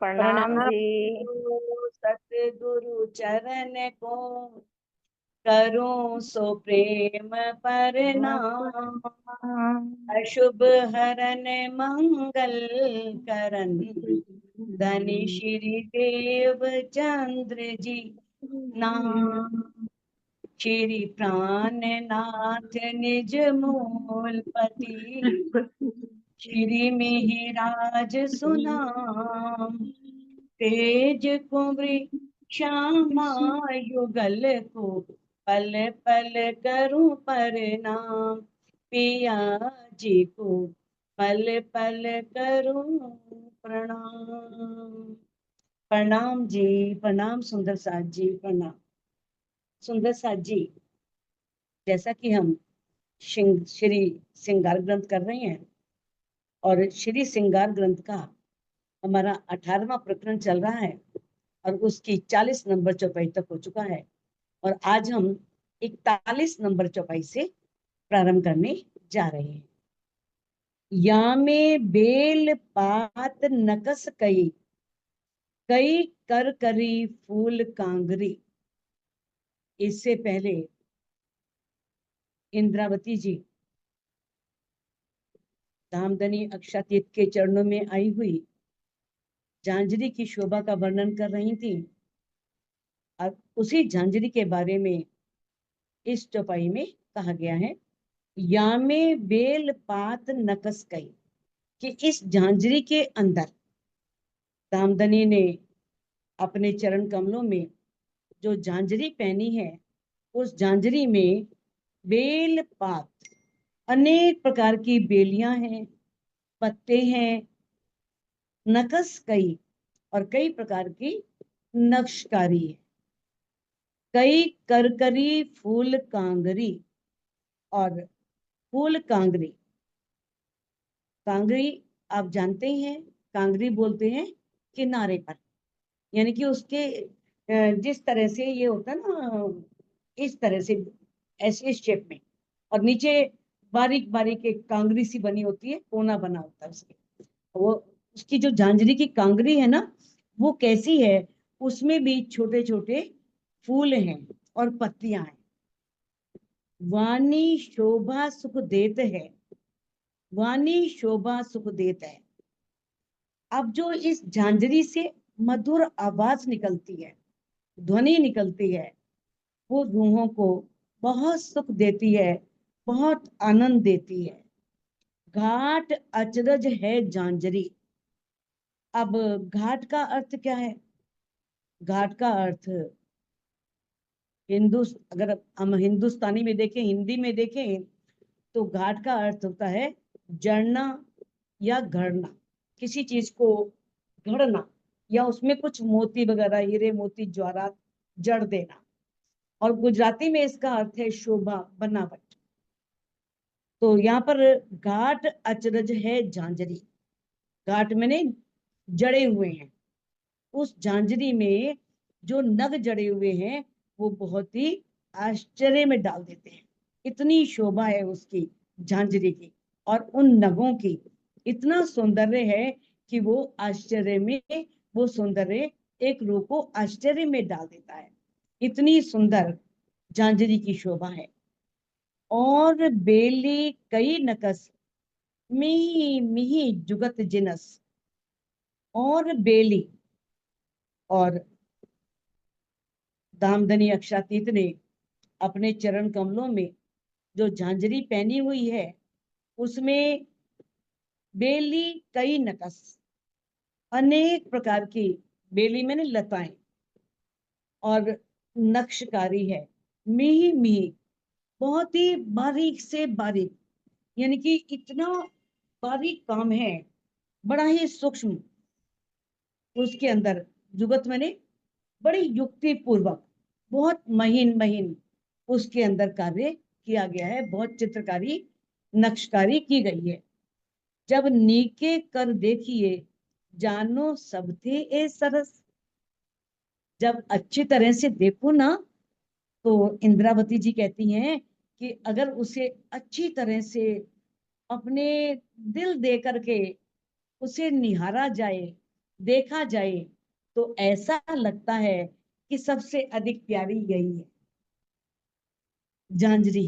प्रणाम प्रणाम जी। सतगुरु चरण को करूं सो प्रेम प्रणाम। अशुभ हरन मंगल करन धनी श्री देव चंद्र जी नाम। श्री प्राणनाथ निज मूलपति श्री मिहिराज सुनाम। तेज कुंवरी श्यामा युगल को पल पल करूं प्रणाम। पिया जी को पल पल करूं प्रणाम। प्रणाम जी, प्रणाम सुंदर साथ जी, प्रणाम सुंदर साथ जी। जैसा कि हम श्री श्रृंगार ग्रंथ कर रहे हैं और श्री श्रृंगार ग्रंथ का हमारा 18वां प्रकरण चल रहा है और उसकी 40 नंबर चौपाई तक हो चुका है और आज हम 41 नंबर चौपाई से प्रारंभ करने जा रहे हैं। या में बेल पात नकस कई कई कर करी फूल कांगरी। इससे पहले इंद्रावती जी धामधनी अक्षातीत के चरणों में आई हुई झांझरी की शोभा का वर्णन कर रही थी और उसी झांझरी के बारे में इस चौपाई में कहा गया है। यामे बेल पात नकस कई कि इस झांझरी के अंदर धामधनी ने अपने चरण कमलों में जो झांझरी पहनी है उस झांझरी में बेल पात अनेक प्रकार की बेलियां हैं, पत्ते हैं, नकस कई और कई प्रकार की नक्शकारी है। कई करकरी फूल कांगरी और फूल कांगरी। कांगरी आप जानते ही हैं, कांगरी बोलते हैं किनारे पर, यानी कि उसके जिस तरह से ये होता है ना, इस तरह से ऐसे शेप में और नीचे बारीक बारीक एक कांगरी सी बनी होती है, कोना बना होता है उसके। वो उसकी जो झांझरी की कांगरी है ना, वो कैसी है, उसमें भी छोटे छोटे फूल हैं और पत्तियां हैं। वाणी शोभा सुख देत है, वाणी शोभा सुख देत है। अब जो इस झांझरी से मधुर आवाज निकलती है, ध्वनि निकलती है, वो रूहों को बहुत सुख देती है, बहुत आनंद देती है। घाट अचरज है झांझरी। अब घाट का अर्थ क्या है? घाट का अर्थ अगर हम हिंदुस्तानी में देखें, हिंदी में देखें, तो घाट का अर्थ होता है जड़ना या घड़ना, किसी चीज को घड़ना या उसमें कुछ मोती वगैरह, हीरे मोती ज्वारात जड़ देना। और गुजराती में इसका अर्थ है शोभा, बनावट। तो यहाँ पर घाट अचरज है झांझरी। घाट मैंने जड़े हुए हैं, उस झांझरी में जो नग जड़े हुए हैं वो बहुत ही आश्चर्य में डाल देते हैं। इतनी शोभा है उसकी झांझरी की और उन नगों की इतना सौंदर्य है कि वो आश्चर्य में, वो सौंदर्य एक रूह को आश्चर्य में डाल देता है। इतनी सुंदर झांझरी की शोभा है। और बेली कई नकस मिही मिही जुगत जिनस। और बेली और धामधनी अक्षातीत ने अपने चरण कमलों में जो झांझरी पहनी हुई है उसमें बेली कई नकस, अनेक प्रकार की बेली मैंने लताएं और नक्शकारी है। मिही मिही, बहुत ही बारीक से बारीक, यानी कि इतना बारीक काम है, बड़ा ही सूक्ष्म उसके अंदर जुगत मैंने बड़ी युक्ति पूर्वक बहुत महीन महीन उसके अंदर कार्य किया गया है, बहुत चित्रकारी नक्शकारी की गई है। जब नीके कर देखिए जानो सब थे ए सरस। जब अच्छी तरह से देखो ना तो इंद्रावती जी कहती हैं कि अगर उसे अच्छी तरह से अपने दिल दे करके उसे निहारा जाए, देखा जाए, तो ऐसा लगता है कि सबसे अधिक प्यारी यही है, झांझरी।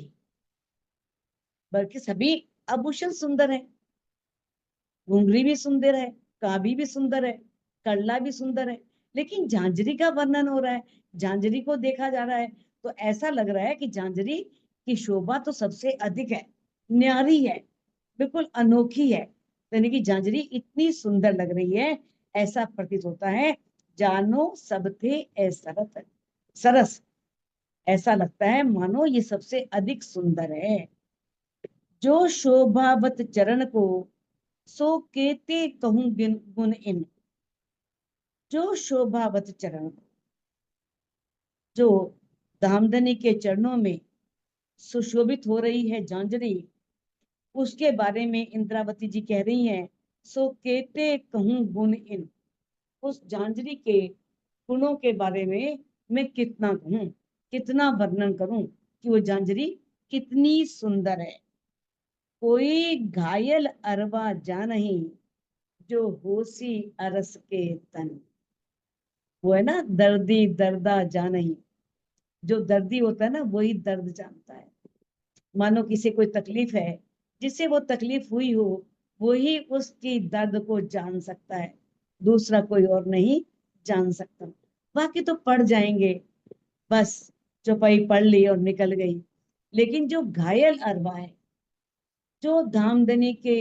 बल्कि सभी आभूषण सुंदर है, घुंघरी भी सुंदर है, काबी भी सुंदर है, कड़ला भी सुंदर है, लेकिन झांझरी का वर्णन हो रहा है, झांझरी को देखा जा रहा है, तो ऐसा लग रहा है कि झांझरी की शोभा तो सबसे अधिक है, न्यारी है, बिल्कुल अनोखी है। यानी कि झांझरी इतनी सुंदर लग रही है, ऐसा प्रतीत होता है, जानो सब थे ए सरत सरस, ऐसा लगता है मानो ये सबसे अधिक सुंदर है। जो शोभावत चरण को सो केते कहूं गुण इन। जो शोभावत चरण, जो धामधनी के चरणों में सुशोभित हो रही है झांझरी, उसके बारे में इंद्रावती जी कह रही हैं, सो केते कहूं गुण इन। उस झांझरी के गुणों के बारे में मैं कितना कहूं, कितना वर्णन करूं कि वो झांझरी कितनी सुंदर है। कोई घायल अरवा जा नहीं, जो होसी अरस के तन। वो है ना, दर्दी दर्दा जा नहीं, जो दर्दी होता है ना वही दर्द जानता है। मानो किसी कोई तकलीफ है, जिससे वो तकलीफ हुई हो, वही उसकी दर्द को जान सकता है, दूसरा कोई और नहीं जान सकता। बाकी तो पढ़ जाएंगे, बस चौपाई पढ़ ली और निकल गई। लेकिन जो घायल अरवा है, जो धामधनी के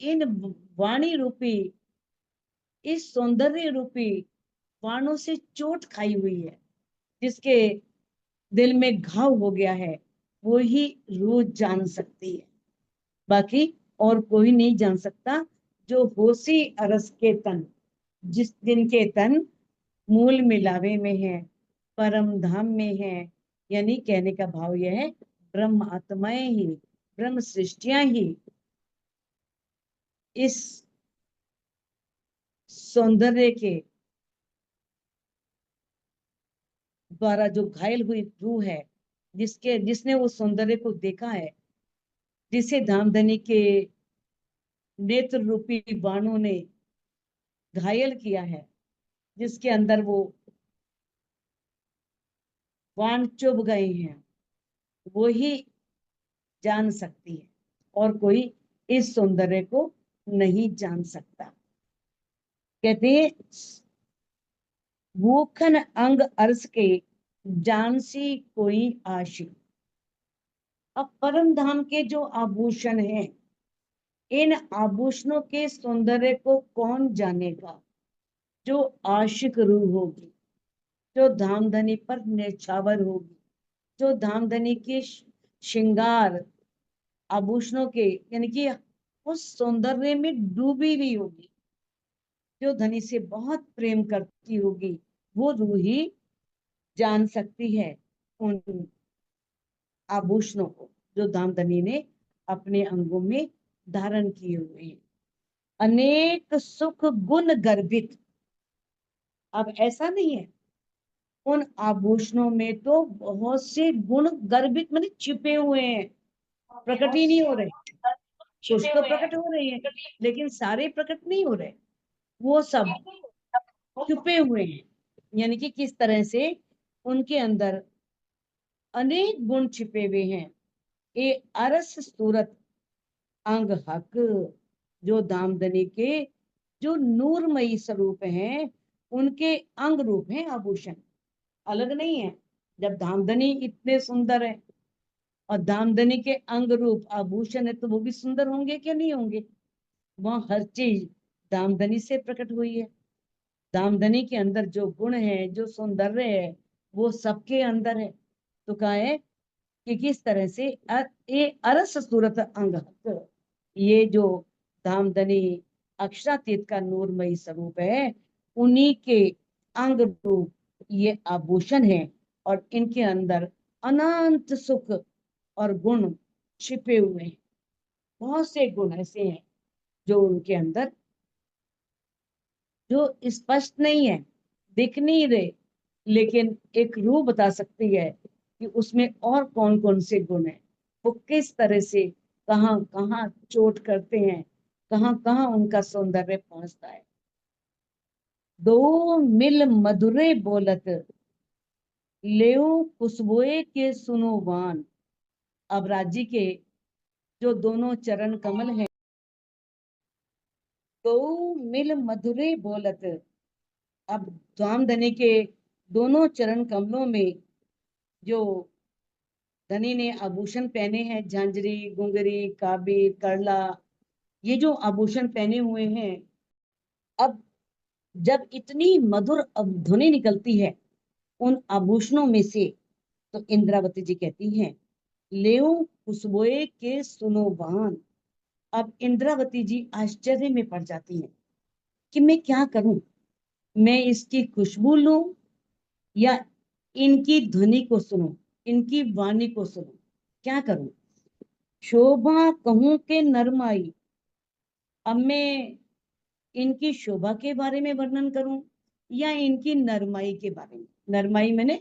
इन वाणी रूपी, इस सौंदर्य रूपी बाणों से चोट खाई हुई है, जिसके दिल में घाव हो गया है, वो ही रूह जान सकती है। बाकी और कोई नहीं जान सकता। जो होसी अरस के तन, जिस दिन के तन मूल मिलावे में है, परम धाम में है, यानी कहने का भाव यह है, ब्रह्म आत्माएं ही, ब्रह्म सृष्टियां ही इस सौंदर्य के द्वारा, जो घायल हुई रूह है, जिसने उस सौंदर्य को देखा है, जिसे धामधनी के नेत्र रूपी बाणों ने घायल किया है, जिसके अंदर वो बाण चुभ गए हैं, वो ही जान सकती है, और कोई इस सौंदर्य को नहीं जान सकता। कहते हैं, भूखन अंग अर्श के जानसी कोई आशिक। अब परम धाम के जो आभूषण हैं, इन आभूषणों के सौंदर्य को कौन जानेगा? जो आशिक रूह होगी, जो धामधनी पर न्यौछावर होगी, जो धामधनी के श्रृंगार आभूषणों के, यानी कि उस सौंदर्य में डूबी हुई होगी, जो धनी से बहुत प्रेम करती होगी, वो रूह ही जान सकती है उन आभूषणों को, जो धामधनी ने अपने अंगों में धारण किए हुए हैं। अनेक सुख गुण गर्भित। अब ऐसा नहीं है, उन आभूषणों में तो बहुत से गुण गर्भित माने छिपे हुए हैं, प्रकट ही नहीं हो रहे। कुछ तो प्रकट हो रहे हैं, लेकिन सारे प्रकट नहीं हो रहे, वो सब छुपे हुए हैं। यानी कि किस तरह से उनके अंदर अनेक गुण छिपे हुए हैं। ए अरस सूरत अंग हक, जो दामदनी के जो नूरमयी स्वरूप हैं, उनके अंग रूप हैं आभूषण, अलग नहीं है। जब धामधनी इतने सुंदर है और धामधनी के अंग रूप आभूषण है, तो वो भी सुंदर होंगे क्या नहीं होंगे? वहां हर चीज धामधनी से प्रकट हुई है। धामधनी के अंदर जो गुण है, जो सौंदर्य है, वो सबके अंदर है। तो कहा है कि किस तरह से ये अरस सूरत अंग, ये जो धामधनी अक्षरातीत का नूरमयी स्वरूप है, उन्हीं के अंग रूप ये आभूषण है, और इनके अंदर अनंत सुख और गुण छिपे हुए हैं। बहुत से गुण ऐसे हैं जो उनके अंदर, जो स्पष्ट नहीं है, दिख नहीं रहे, लेकिन एक रूह बता सकती है कि उसमें और कौन कौन से गुण हैं, वो किस तरह से कहाँ कहाँ चोट करते हैं, कहाँ कहाँ उनका सौंदर्य पहुंचता है। दो मिल मधुरे बोलत, लेऊ खुशबुए के सुनो वान। अब राज्य के जो दोनों चरण कमल हैं, दो मिल मधुरे बोलत, अब धामधनी के दोनों चरण कमलों में जो धनी ने आभूषण पहने हैं, झांझरी, गुंगरी, काबी, करला, ये जो आभूषण पहने हुए हैं, अब जब इतनी मधुर ध्वनि निकलती है उन आभूषणों में से, तो इंद्रावती जी कहती हैं, लेओ खुशबुए के सुनो बहन। अब इंद्रावती जी आश्चर्य में पड़ जाती हैं कि मैं क्या करूं, मैं इसकी खुशबू लूं या इनकी ध्वनि को सुनूं, इनकी वाणी को सुनूं, क्या करूं। शोभा कहूं के नरमाई, अब मैं इनकी शोभा के बारे में वर्णन करूं या इनकी नरमाई के बारे में। नरमाई मैंने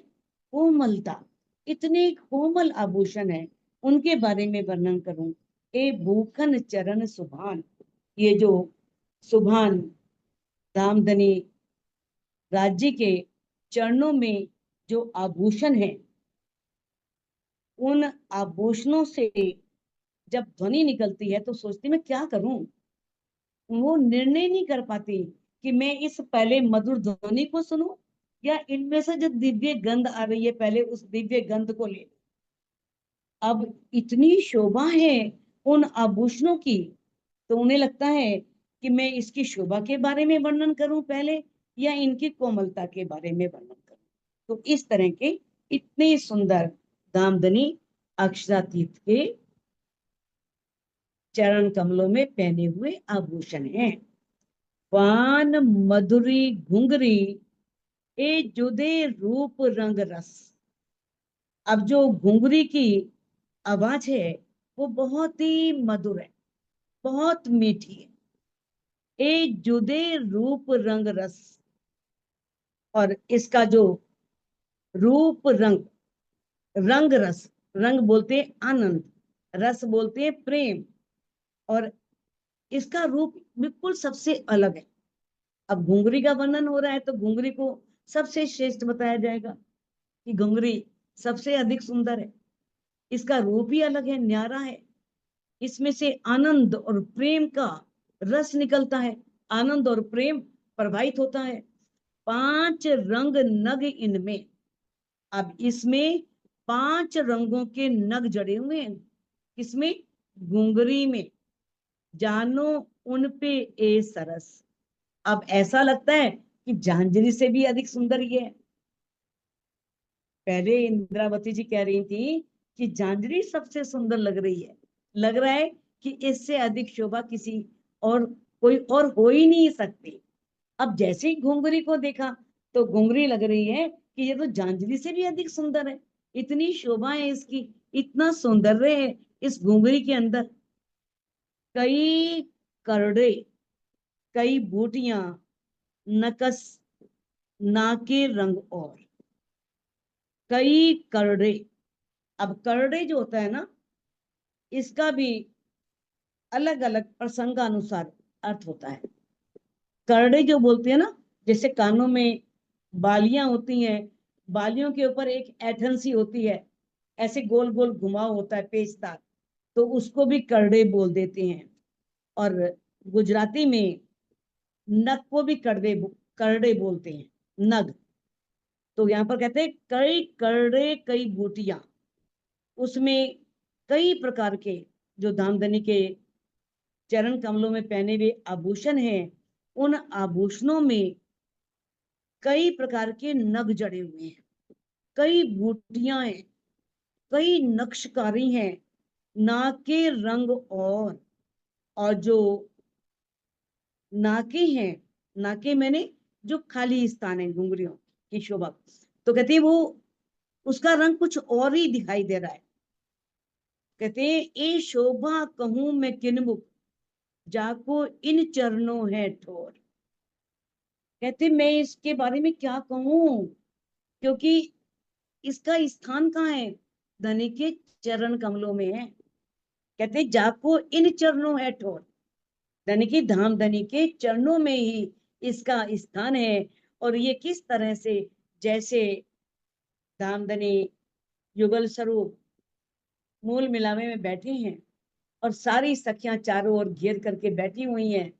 कोमलता, इतने कोमल आभूषण है, उनके बारे में वर्णन करूं। ए भूखन चरण सुभान, ये जो सुभान धामधनी राज्य के चरणों में जो आभूषण है, उन आभूषणों से जब ध्वनि निकलती है तो सोचती मैं क्या करूं। वो निर्णय नहीं कर पाती कि मैं इस पहले मधुर ध्वनि को सुनूं या इनमें से जो दिव्य गंध आ रही है पहले उस दिव्य गंध को ले। अब इतनी शोभा है उन आभूषणों की, तो उन्हें लगता है कि मैं इसकी शोभा के बारे में वर्णन करूं पहले या इनकी कोमलता के बारे में वर्णन करूं। तो इस तरह के इतने सुंदर दामदनी अक्षरातीत के चरण कमलों में पहने हुए आभूषण हैं। पान मधुरी घुंघरी, ए जुदे रूप रंग रस। अब जो घुंघरी की आवाज है वो बहुत ही मधुर है, बहुत मीठी है। ए जुदे रूप रंग रस, और इसका जो रूप रंग, रंग रस, रंग बोलते हैं आनंद, रस बोलते हैं प्रेम, और इसका रूप बिल्कुल सबसे अलग है। अब घुंघरी का वर्णन हो रहा है तो घुंघरी को सबसे श्रेष्ठ बताया जाएगा कि घुंघरी सबसे अधिक सुंदर है, इसका रूप ही अलग है, न्यारा है, इसमें से आनंद और प्रेम का रस निकलता है, आनंद और प्रेम प्रवाहित होता है। पांच रंग नग इनमें, अब इसमें पांच रंगों के नग जड़े हुए हैं, किसमें, घुंघरी में। जानो उन पे ए सरस, अब ऐसा लगता है कि झांझरी से भी अधिक सुंदर ये है। पहले इंद्रावती जी कह रही थी कि झांझरी सबसे सुंदर लग रही है, लग रहा है कि इससे अधिक शोभा किसी और कोई और हो ही नहीं सकती। अब जैसे ही घुंघरी को देखा तो घुंघरी लग रही है कि ये तो झांझरी से भी अधिक सुंदर है, इतनी शोभा है इसकी, इतना सौंदर्य है इस घुंघरी के अंदर। कई करड़े, कई बूटियां, नकस, नाके रंग और, कई करड़े। अब करड़े जो होता है ना, इसका भी अलग अलग प्रसंगानुसार अर्थ होता है। करड़े जो बोलते हैं ना, जैसे कानों में बालियां होती हैं, बालियों के ऊपर एक ऐठन सी होती है, ऐसे गोल गोल घुमाव होता है पेचदार, तो उसको भी करड़े बोल देते हैं। और गुजराती में नग को भी करड़े करड़े बोलते हैं, नग। तो यहाँ पर कहते हैं कई करड़े कई बूटियां, उसमें कई प्रकार के जो धामधनी के चरण कमलों में पहने हुए आभूषण हैं, उन आभूषणों में कई प्रकार के नग जड़े हुए हैं, कई बूटियां हैं, कई नक्शकारी हैं, नाके रंग और जो नाके हैं, नाके मैंने जो खाली स्थान है घुंघरियों की शोभा, तो कहते हैं वो उसका रंग कुछ और ही दिखाई दे रहा है। कहते हैं ए शोभा कहूं मैं किनमुख, जाको इन चरणों है ठोर। कहते मैं इसके बारे में क्या कहूं, क्योंकि इसका स्थान कहाँ है? धनी के चरण कमलों में है। कहते हैं जाको इन चरणों है ठोर, धनी की धाम धनी के चरणों में ही इसका स्थान है। और ये किस तरह से, जैसे धामधनी युगल स्वरूप मूल मिलावे में बैठे हैं और सारी सखियां चारों ओर घेर करके बैठी हुई हैं,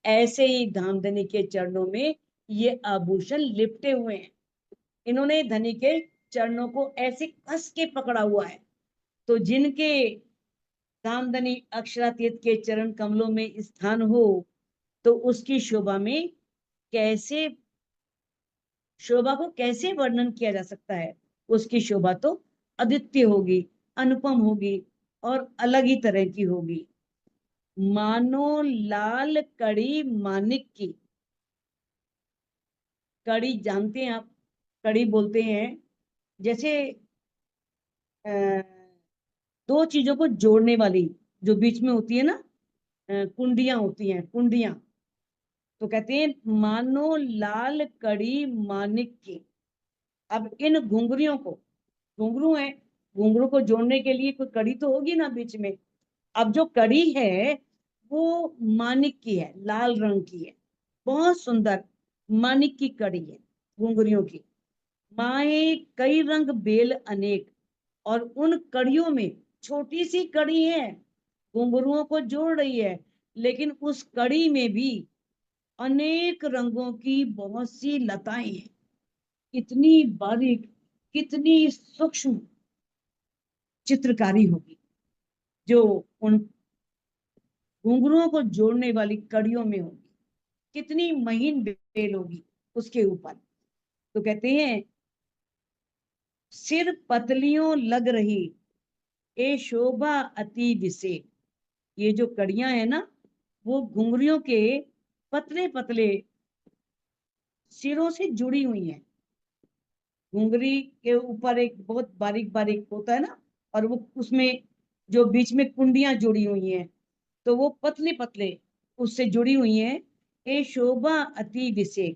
ऐसे ही धामधनी के चरणों में ये आभूषण लिपटे हुए हैं। इन्होंने धनी के चरणों को ऐसे कस के पकड़ा हुआ है। तो जिनके धामधनी अक्षरातीत के चरण कमलों में स्थान हो, तो उसकी शोभा में कैसे, शोभा को कैसे वर्णन किया जा सकता है? उसकी शोभा तो अद्वितीय होगी, अनुपम होगी और अलग ही तरह की होगी। मानो लाल कड़ी मानिक की। कड़ी जानते हैं आप? कड़ी बोलते हैं जैसे दो चीजों को जोड़ने वाली जो बीच में होती है ना, कुंडियां होती हैं, कुंडियां। तो कहते हैं मानो लाल कड़ी मानिक की। अब इन घुंघरियों को, घुंघरू है, घुंघरू को जोड़ने के लिए कोई कड़ी तो होगी ना बीच में। अब जो कड़ी है वो मानिक की है, लाल रंग की है, बहुत सुंदर मानिक की कड़ी है घुंघरियों की। माए कई रंग बेल अनेक, और उन कड़ियों में छोटी सी कड़ी है, घुंघरुओं को जोड़ रही है, लेकिन उस कड़ी में भी अनेक रंगों की बहुत सी लताएं हैं। कितनी बारीक, कितनी सूक्ष्म चित्रकारी होगी जो उन घुंघरुओं को जोड़ने वाली कड़ियों में होगी। कितनी महीन बेल होगी उसके ऊपर। तो कहते हैं सिर पतलियों लग रही ए शोभा अति विशेष। ये जो कड़ियां है ना, वो घुंघरियों के पतले पतले सिरों से जुड़ी हुई हैं। घुंघरी के ऊपर एक बहुत बारीक बारीक होता है ना, और वो उसमें जो बीच में कुंडियां जुड़ी हुई हैं, तो वो पतले पतले उससे जुड़ी हुई हैं। ये शोभा अति विशेष,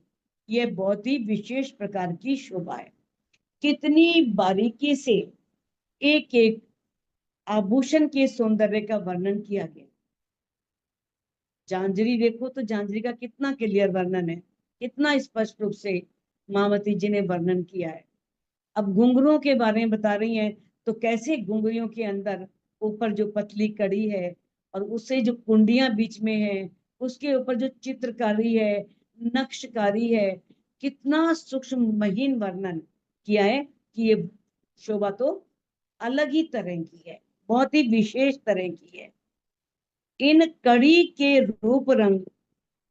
ये बहुत ही विशेष प्रकार की शोभा है। कितनी बारीकी से एक एक आभूषण के सौंदर्य का वर्णन किया गया। झांझरी देखो तो झांझरी का कितना क्लियर वर्णन है, कितना स्पष्ट रूप से मावती जी ने वर्णन किया है। अब घुंघरुओं के बारे में बता रही हैं, तो कैसे घुंघरियों के अंदर ऊपर जो पतली कड़ी है और उससे जो कुंडियां बीच में है, उसके ऊपर जो चित्रकारी है, नक्शकारी है, कितना सूक्ष्म महीन वर्णन किया है कि ये शोभा तो अलग ही तरह की है, बहुत ही विशेष तरह की है। इन कड़ी के रूप रंग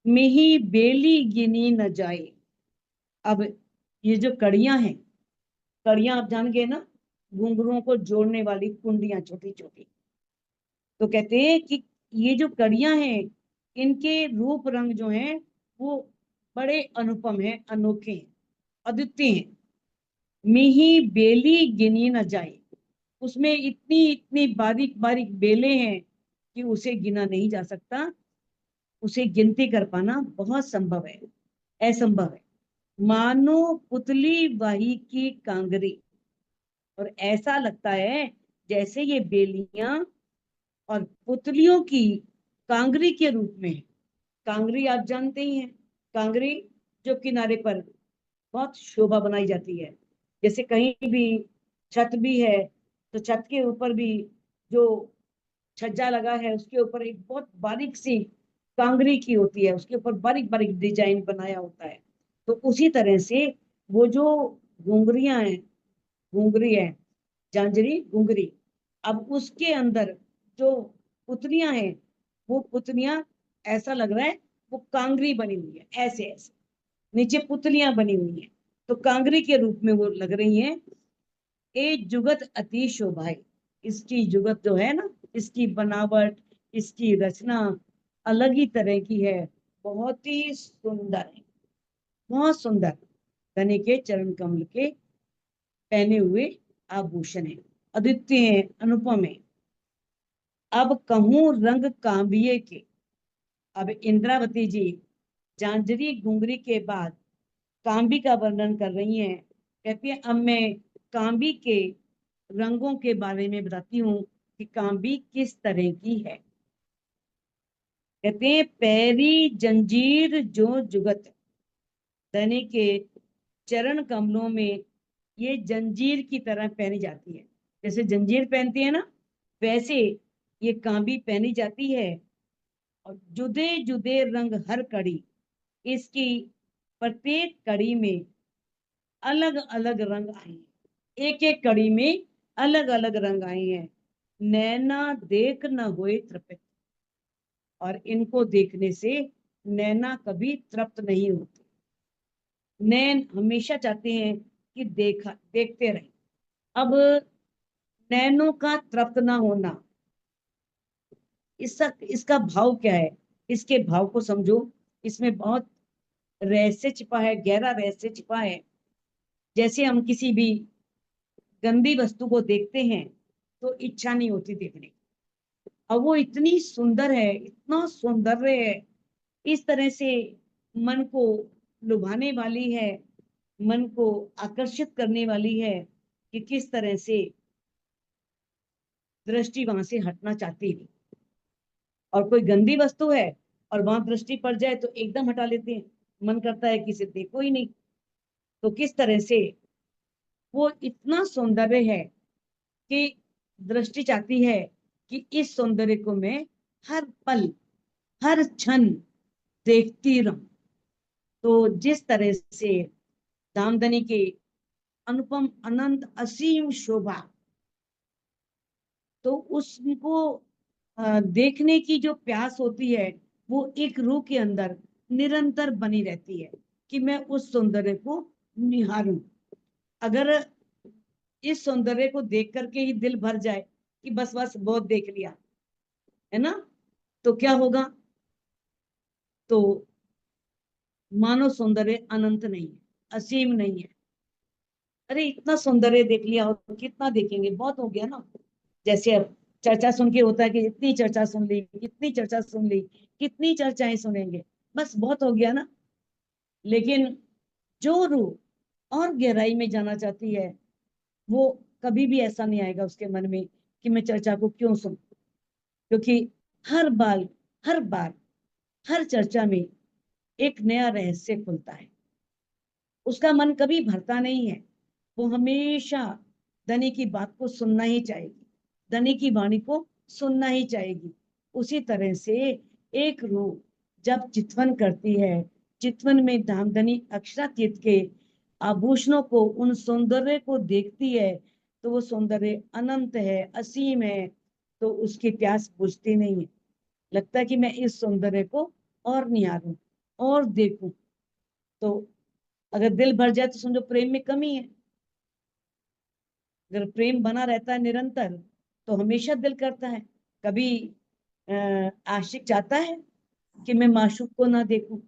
में ही बेली गिनी न जाए। अब ये जो कड़ियां हैं, कड़ियां आप जान गए ना, घुंघरुओं को जोड़ने वाली कुंडियां छोटी छोटी। तो कहते हैं कि ये जो कड़ियां हैं, इनके रूप रंग जो हैं वो बड़े अनुपम हैं, अनोखे हैं, अद्वितीय हैं। मिही बेली गिनी न जाए। उसमें इतनी इतनी बारीक बारीक बेले हैं कि उसे गिना नहीं जा सकता। उसे गिनती कर पाना बहुत संभव है, असंभव है। मानो पुतली वाही की कांगरी। और ऐसा लगता है जैसे ये बेलियां और पुतलियों की कांगरी के रूप में है। कांगरी आप जानते ही हैं, कांगरी जो किनारे पर बहुत शोभा बनाई जाती है। जैसे कहीं भी छत भी है, तो छत के ऊपर भी जो छज्जा लगा है उसके ऊपर एक बहुत बारीक सी कांगरी की होती है, उसके ऊपर बारीक बारीक डिजाइन बनाया होता है। तो उसी तरह से वो जो घुंघरियां हैं, घुंघरी है, झांझरी घुंघरी, अब उसके अंदर जो पुतलियां हैं, वो पुतलियां ऐसा लग रहा है वो कांगरी बनी हुई है, ऐसे ऐसे नीचे पुतलियां बनी हुई हैं, तो कांगरी के रूप में वो लग रही हैं। ए जुगत अति शोभाए। इसकी जुगत जो है ना, इसकी बनावट, इसकी रचना अलग ही तरह की है, बहुत ही सुंदर है, बहुत सुंदर। धनी के चरण कमल के पहने हुए आभूषण है, अद्वितीय है, अनुपम है। अब कहूं रंग कांबिये के। अब इंद्रावती जी झांझरी घुंघरी के बाद कांबी का वर्णन कर रही हैं। कहती है अब मैं कांबी के रंगों के बारे में बताती हूँ कि कांबी किस तरह की है। कहते हैं पैरी जंजीर जो जुगत, धनी के चरण कमलों में ये जंजीर की तरह पहनी जाती है। जैसे जंजीर पहनती है ना, वैसे ये कांबी पहनी जाती है। और जुदे जुदे रंग हर कड़ी, इसकी प्रत्येक कड़ी में अलग अलग रंग आए हैं। एक एक कड़ी में अलग अलग रंग आए हैं। नैना देख न होए तृप्त, और इनको देखने से नैना कभी तृप्त नहीं होती। नैन हमेशा चाहते हैं कि देखते रहे। अब नैनों का तृप्त ना होना, इसका भाव क्या है, इसके भाव को समझो। इसमें बहुत रहस्य छिपा है, गहरा रहस्य छिपा है। जैसे हम किसी भी गंदी वस्तु को देखते हैं तो इच्छा नहीं होती देखने की, और वो इतनी सुंदर है, इतना सौंदर्य है, इस तरह से मन को लुभाने वाली है, मन को आकर्षित करने वाली है कि किस तरह से दृष्टि वहां से हटना चाहती है। और कोई गंदी वस्तु है और वहां दृष्टि पड़ जाए तो एकदम हटा लेते हैं, मन करता है कि इसे देखो ही नहीं। तो किस तरह से वो इतना सौंदर्य है कि दृष्टि चाहती है कि इस सौंदर्य को मैं हर पल हर क्षण देखती रहूं। तो जिस तरह से दामदनी के अनुपम अनंत असीम शोभा, तो उसको देखने की जो प्यास होती है वो एक रूह के अंदर निरंतर बनी रहती है कि मैं उस सौंदर्य को निहारूं। अगर इस सौंदर्य को देख करके ही दिल भर जाए कि बस बस बहुत देख लिया, है ना, तो क्या होगा? तो मानव सौंदर्य अनंत नहीं है, असीम नहीं है। अरे इतना सौंदर्य देख लिया हो तो कितना देखेंगे, बहुत हो गया ना। जैसे अब चर्चा सुन के होता है कि इतनी चर्चा सुन ली, कितनी चर्चा सुन ली, कितनी चर्चाएं सुनेंगे, बस बहुत हो गया ना। लेकिन जो रूह और गहराई में जाना चाहती है, वो कभी भी ऐसा नहीं आएगा उसके मन में कि मैं चर्चा को क्यों सुन। क्योंकि हर बार हर बार हर चर्चा में एक नया रहस्य खुलता है। उसका मन कभी भरता नहीं है, वो हमेशा धनी की बात को सुनना ही चाहेगी, धनी की वाणी को सुनना ही चाहेगी। उसी तरह से एक रूह जब चितवन करती है, चितवन में धामधनी अक्षरातीत के आभूषणों को, उन सौंदर्य को देखती है, तो वो सौंदर्य अनंत है, असीम है। तो उसकी प्यास बुझती नहीं है, लगता है कि मैं इस सौंदर्य को और निहारूं और देखूं। तो अगर दिल भर जाए तो समझो प्रेम में कमी है। अगर प्रेम बना रहता है निरंतर तो हमेशा दिल करता है। कभी आशिक चाहता है कि मैं माशूक को ना देखूं,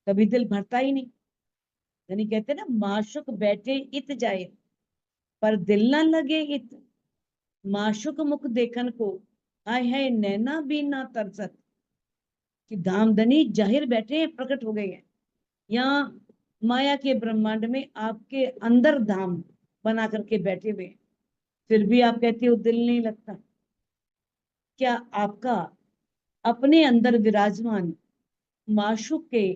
कभी दिल भरता ही नहीं। यानी कहते हैं ना, माशूक बैठे इत जाए पर दिल ना लगे इत, माशूक मुख देखन को हाय हाय नैना भी ना तरसत। कि धामधनी जाहिर बैठे हैं, प्रकट हो गए हैं यहाँ माया के ब्रह्मांड में, आपके अंदर धाम बना करके बैठे हुए, फिर भी आप कहते हो दिल नहीं लगता। क्या आपका अपने अंदर विराजमान माशूक के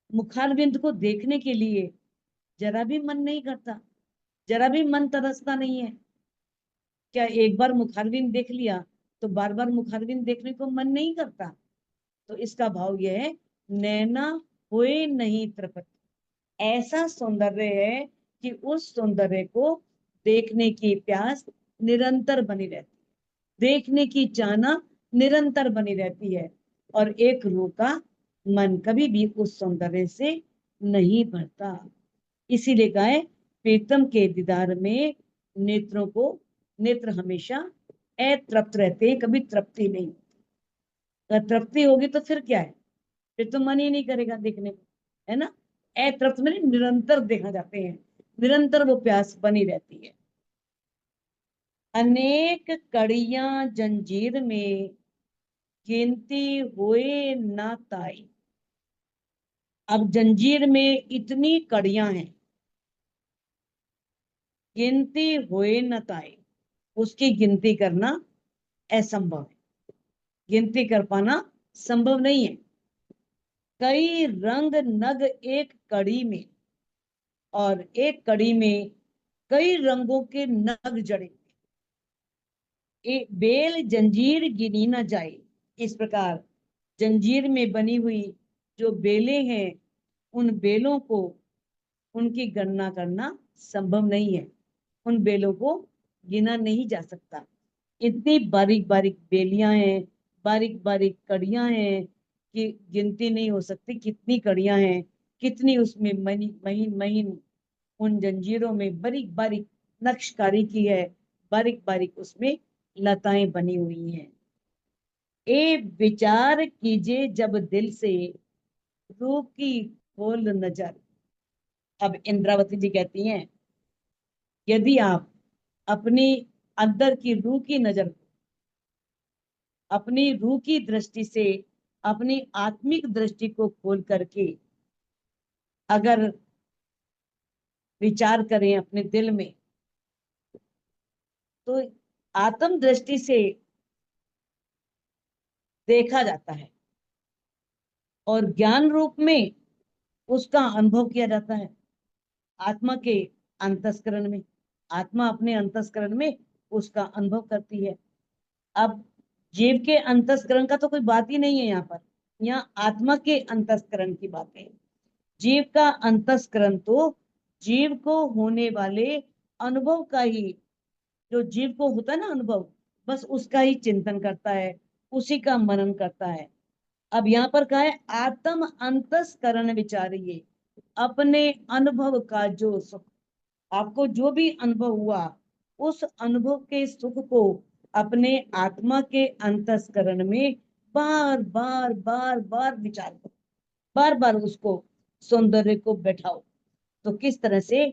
मुखारविंद को देखने के लिए जरा भी मन नहीं करता, जरा भी मन तरसता नहीं है? क्या एक बार मुखारविंद देख लिया तो बार बार मुखारविंद देखने को मन नहीं करता? तो इसका भाव यह है, नैना हुए नहीं तृप्त। ऐसा सौंदर्य है कि उस सौंदर्य को देखने की प्यास निरंतर बनी रहती है, देखने की चाहना निरंतर बनी रहती है। और एक रूह का मन कभी भी उस सौंदर्य से नहीं भरता। इसीलिए कहा है, प्रीतम के दीदार में नेत्रों को, नेत्र हमेशा अतृप्त रहते हैं, कभी तृप्ति नहीं। अगर तृप्ति होगी तो फिर क्या है? फिर तो मन ही नहीं करेगा देखने को, है ना। अतृप्त में निरंतर देखा जाते हैं, निरंतर वो प्यास बनी रहती है। अनेक कड़ियां जंजीर में गिनती हुए ना ताई, अब जंजीर में इतनी कड़ियां हैं, गिनती हुए न ताए, उसकी गिनती करना असंभव है, गिनती कर पाना संभव नहीं है। कई रंग नग एक कड़ी में, और एक कड़ी में कई रंगों के नग जड़े, एक बेल जंजीर गिनी न जाए। इस प्रकार जंजीर में बनी हुई जो बेलें हैं, उन बेलों को, उनकी गणना करना संभव नहीं है, उन बेलों को गिना नहीं जा सकता। इतनी बारीक बारीक बेलियां हैं, बारीक बारीक कड़ियां हैं कि गिनती नहीं हो सकती कितनी कड़ियां हैं, कितनी उसमें महीन महीन उन जंजीरों में बारीक बारीक नक्शकारी की है, बारीक बारीक उसमें लताएं बनी हुई हैं। ए विचार कीजिए जब दिल से, रूह की खोल नजर। अब इंद्रावती जी कहती हैं, यदि आप अपनी अंदर की रूह की नजर, अपनी रूह की दृष्टि से, अपनी आत्मिक दृष्टि को खोल करके अगर विचार करें अपने दिल में, तो आत्म दृष्टि से देखा जाता है और ज्ञान रूप में उसका अनुभव किया जाता है आत्मा के अंतस्करण में। आत्मा अपने अंतस्करण में उसका अनुभव करती है। अब जीव के अंतस्करण का तो कोई बात ही नहीं है यहाँ पर, यहाँ आत्मा के अंतस्करण की बात है। जीव का अंतस्करण तो जीव को होने वाले अनुभव का ही, जो जीव को होता है ना अनुभव, बस उसका ही चिंतन करता है, उसी का मनन करता है। अब यहाँ पर कहा है आत्म अंतस्करण विचारिए, अपने अनुभव का जो सुख, आपको जो भी अनुभव हुआ, उस अनुभव के सुख को अपने आत्मा के अंतस्करण में बार बार बार बार विचार करो, बार बार उसको सौंदर्य को बैठाओ। तो किस तरह से,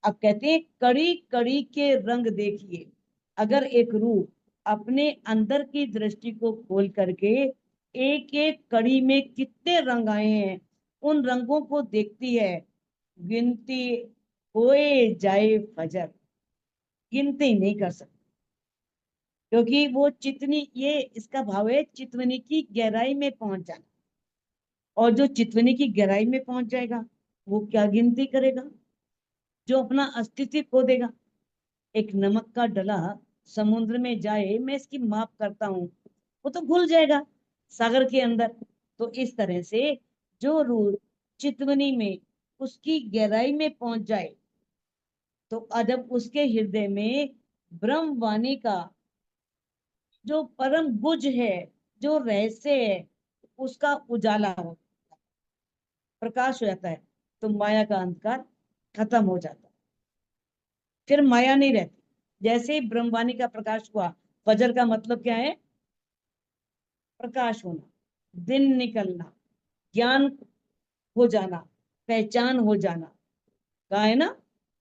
अब कहते हैं कड़ी कड़ी के रंग देखिए। अगर एक रूह अपने अंदर की दृष्टि को खोल करके एक एक कड़ी में कितने रंग आए हैं, उन रंगों को देखती है, गिनती होए जाए फजर, गिनती नहीं कर सकती, क्योंकि वो चितनी, ये इसका भाव है चितवनी की गहराई में पहुंच जाना। और जो चितवनी की गहराई में पहुंच जाएगा वो क्या गिनती करेगा, जो अपना अस्तित्व खो देगा। एक नमक का डला समुद्र में जाए, मैं इसकी माप करता हूँ, वो तो घुल जाएगा सागर के अंदर। तो इस तरह से जो रूह चितवनी में उसकी गहराई में पहुंच जाए, तो जब उसके हृदय में ब्रह्म वाणी का जो परम गुज है, जो रहस्य है, उसका उजाला हो, प्रकाश हो जाता है, तो माया का अंधकार खत्म हो जाता है, फिर माया नहीं रहती। जैसे ही ब्रह्मवाणी का प्रकाश हुआ, फजर का मतलब क्या है, प्रकाश होना, दिन निकलना, ज्ञान हो जाना, पहचान हो जाना। कहा है ना,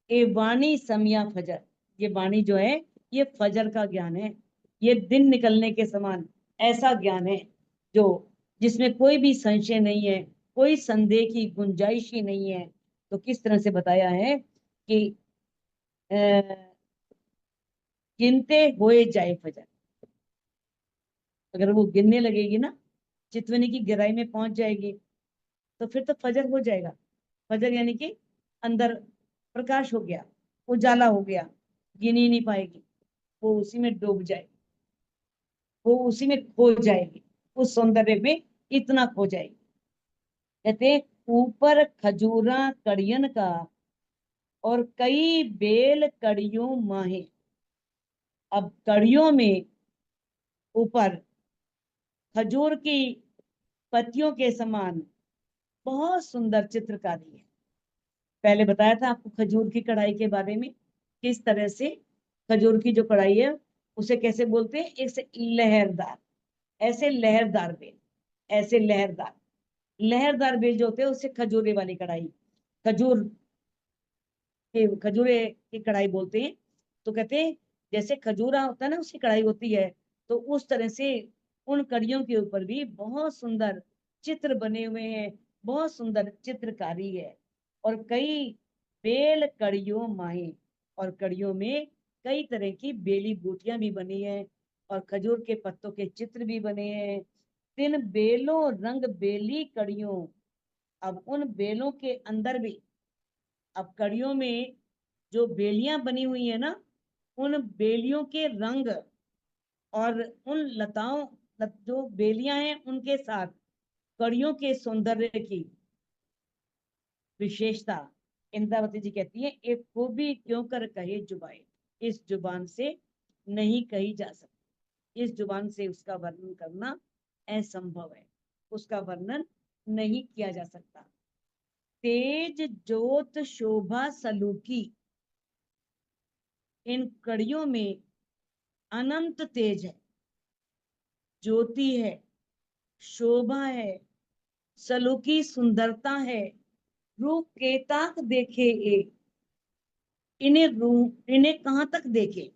ए वाणी समया फजर, ये वाणी जो है ये फजर का ज्ञान है, ये दिन निकलने के समान ऐसा ज्ञान है जो, जिसमें कोई भी संशय नहीं है, कोई संदेह की गुंजाइश ही नहीं है। तो किस तरह से बताया है कि गिनते हुए जाए फजर, अगर वो गिनने लगेगी ना, चितवनी की गहराई में पहुंच जाएगी, तो फिर तो फजर हो जाएगा। फजर यानी कि अंदर प्रकाश हो गया, उजाला हो गया, गिन ही नहीं पाएगी, वो उसी में डूब जाएगी, वो उसी में खो जाएगी, उस सौंदर्य में इतना खो जाएगी। कहते ऊपर खजूरा कड़ियन का, और कई बेल कड़ियों माहे। अब कड़ियों में ऊपर खजूर की पत्तियों के समान बहुत सुंदर चित्रकारी है। पहले बताया था आपको खजूर की कढ़ाई के बारे में, किस तरह से खजूर की जो कढ़ाई है उसे कैसे बोलते हैं, एक से लहरदार, ऐसे लहरदार बेल, ऐसे लहरदार, लहरदार बेल जो होते हैं उससे खजूरे वाली कढ़ाई, खजूर के खजूरे की कढ़ाई बोलते हैं। तो कहते हैं जैसे खजूरा होता है ना उसकी कढ़ाई होती है, तो उस तरह से उन कड़ियों के ऊपर भी बहुत सुंदर चित्र बने हुए हैं, बहुत सुंदर चित्रकारी है। और कई बेल कड़ियों माए, और कड़ियों में कई तरह की बेली बूटियां भी बनी है, और खजूर के पत्तों के चित्र भी बने हैं। तिन बेलों रंग बेली कड़ियों, अब उन बेलों के अंदर भी, अब कड़ियों में जो बेलियां बनी हुई है ना, उन बेलियों के रंग और उन लताओं, जो बेलियां हैं उनके साथ कड़ियों के सौंदर्य की विशेषता, इंद्रावती जी कहती है, एक खूबी क्यों कर कहे जुबान, इस जुबान से नहीं कही जा सकती, इस जुबान से उसका वर्णन करना असंभव है, उसका वर्णन नहीं किया जा सकता। तेज ज्योत शोभा सलूकी, इन कड़ियों में अनंत तेज है, ज्योति है, शोभा है, सलूकी सुंदरता है। रूप के ताक देखे एक, इन्हें कहाँ तक देखे।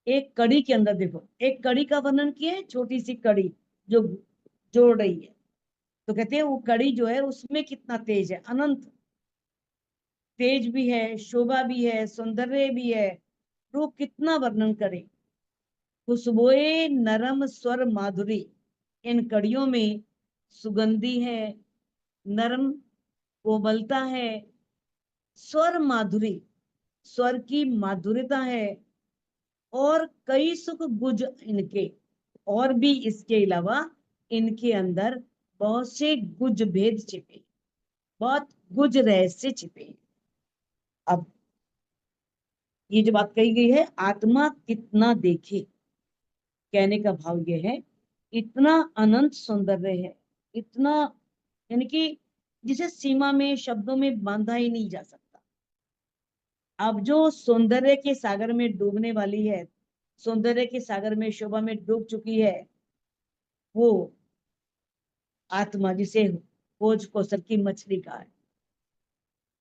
एक कड़ी के अंदर देखो, एक कड़ी का वर्णन किया है, छोटी सी कड़ी जो जोड़ रही है, तो कहते हैं वो कड़ी जो है उसमें कितना तेज है, अनंत तेज भी है, शोभा भी है, सौंदर्य भी है। रूप कितना वर्णन करे। खुशबुए नरम स्वर माधुरी, इन कड़ियों में सुगंधी है, नरम कोमलता है, स्वर माधुरी, स्वर की माधुर्यता है, और कई सुख गुज इनके, और भी इसके अलावा इनके अंदर बहुत से गुज भेद छिपे, बहुत गुज रहस्य छिपे। अब ये जो बात कही गई है, आत्मा कितना देखे, कहने का भाव ये है, इतना अनंत सौंदर्य है, इतना, यानी कि जिसे सीमा में शब्दों में बांधा ही नहीं जा सकता। अब जो सौंदर्य के सागर में डूबने वाली है, सौंदर्य के सागर में शोभा में डूब चुकी है, वो आत्मा, जिसे खोज कौशल की मछली कहा है,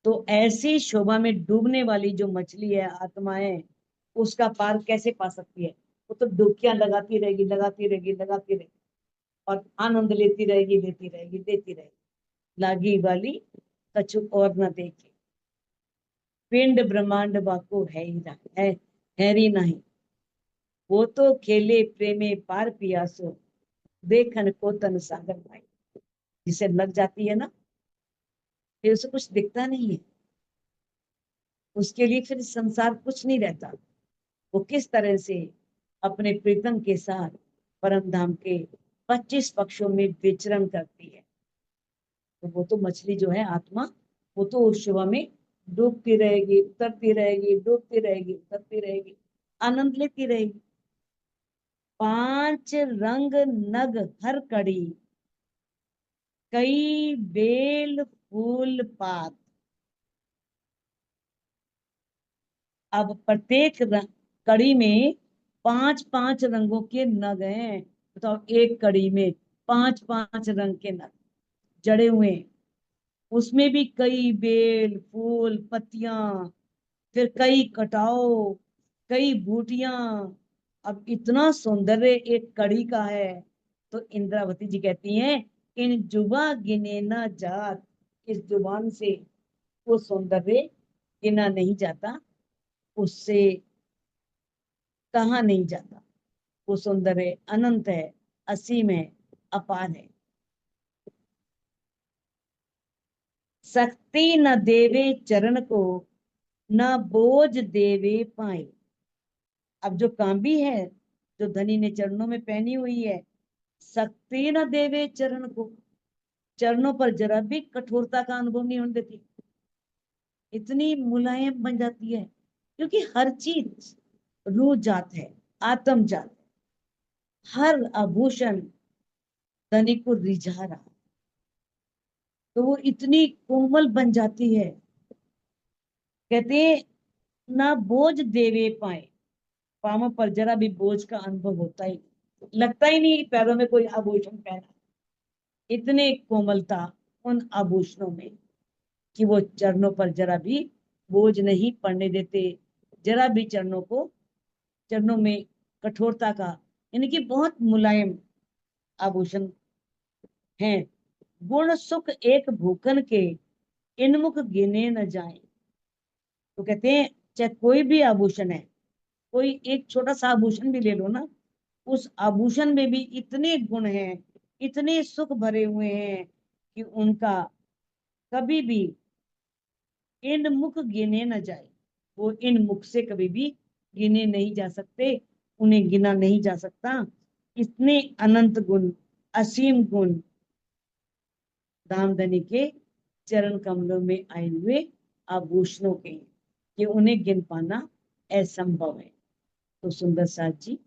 तो ऐसी शोभा में डूबने वाली जो मछली है, आत्मा है, उसका पार कैसे पा सकती है। वो तो डुबकियां लगाती रहेगी, लगाती रहेगी, लगाती रहेगी, और आनंद लेती रहेगी, लेती रहेगी, लेती रहेगी, लागी वाली कछु और न देखे। पिंड ब्रह्मांड बाको है ही ना है, हैरी नहीं, वो तो खेले प्रेमे पार पियासो, देखन को तन सागर भाई। जिसे लग जाती है ना, फिर उसे कुछ दिखता नहीं है, उसके लिए फिर संसार कुछ नहीं रहता। वो किस तरह से अपने प्रीतम के साथ परम धाम के 25 पक्षों में विचरण करती है। तो वो तो मछली जो है आत्मा, वो तो उस शोभा में डूबती रहेगी, उतरती रहेगी, डूबती रहेगी, उतरती रहेगी, आनंद लेती रहेगी। पांच रंग नग हर कड़ी, कई बेल फूल पात। अब प्रत्येक कड़ी में पांच पांच रंगों के नग हैं। बताओ, एक कड़ी में पांच पांच रंग के नग जड़े हुए हैं, उसमें भी कई बेल फूल पत्तियां, फिर कई कटाओ, कई बूटियां। अब इतना सौंदर्य एक कड़ी का है, तो इंद्रावती जी कहती हैं, इन जुबा गिने ना जात, इस जुबान से वो सौंदर्य गिना नहीं जाता, उससे कहा नहीं जाता। वो सौंदर्य अनंत है, असीम है, अपार है। शक्ति न देवे चरण को, न बोझ देवे पाए। अब जो कांबी है, जो धनी ने चरणों में पहनी हुई है, शक्ति न देवे चरण को, चरणों पर जरा भी कठोरता का अनुभव नहीं होने देती, इतनी मुलायम बन जाती है, क्योंकि हर चीज रूह जात है, आत्म जात है। हर आभूषण धनी को रिझा रहा, तो वो इतनी कोमल बन जाती है। कहते हैं, ना बोझ देवे पाए, पांवों पर जरा भी बोझ का अनुभव होता ही नहीं, लगता ही नहीं पैरों में कोई आभूषण पहना। इतने कोमलता उन आभूषणों में कि वो चरणों पर जरा भी बोझ नहीं पड़ने देते, जरा भी चरणों को, चरणों में कठोरता का, यानी कि बहुत मुलायम आभूषण हैं। गुण सुख एक भूखन के, इनमुख गिने न जाए। तो कहते हैं चाहे कोई भी आभूषण है, कोई एक छोटा सा आभूषण भी ले लो ना, उस आभूषण में भी इतने गुण हैं, इतने सुख भरे हुए हैं कि उनका कभी भी इन मुख गिने न जाए। वो इन मुख से कभी भी गिने नहीं जा सकते, उन्हें गिना नहीं जा सकता। इतने अनंत गुण, असीम गुण धामधनी के चरण कमलों में आए हुए आभूषणों के हैं, कि उन्हें गिन पाना असंभव है। तो सुंदर साथ जी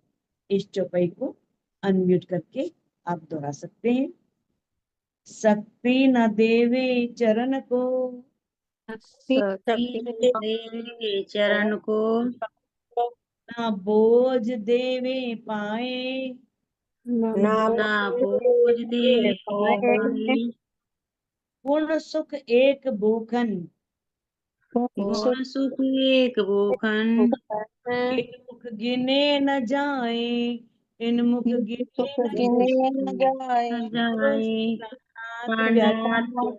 इस चौपाई को अनम्यूट करके आप दोहरा सकते हैं। शक्ति न देवे चरण को, शक्ति देवे चरण को, ना बोझ देवे पाए, ना बोझ देवे पाए। पूर्ण सुख एक भूखन, पूर्ण सुख एक भूखन, इन मुख गिने न जाए, इन मुख गिने न न जाए। जाए। नाथ प्राणनाथ व्याकुल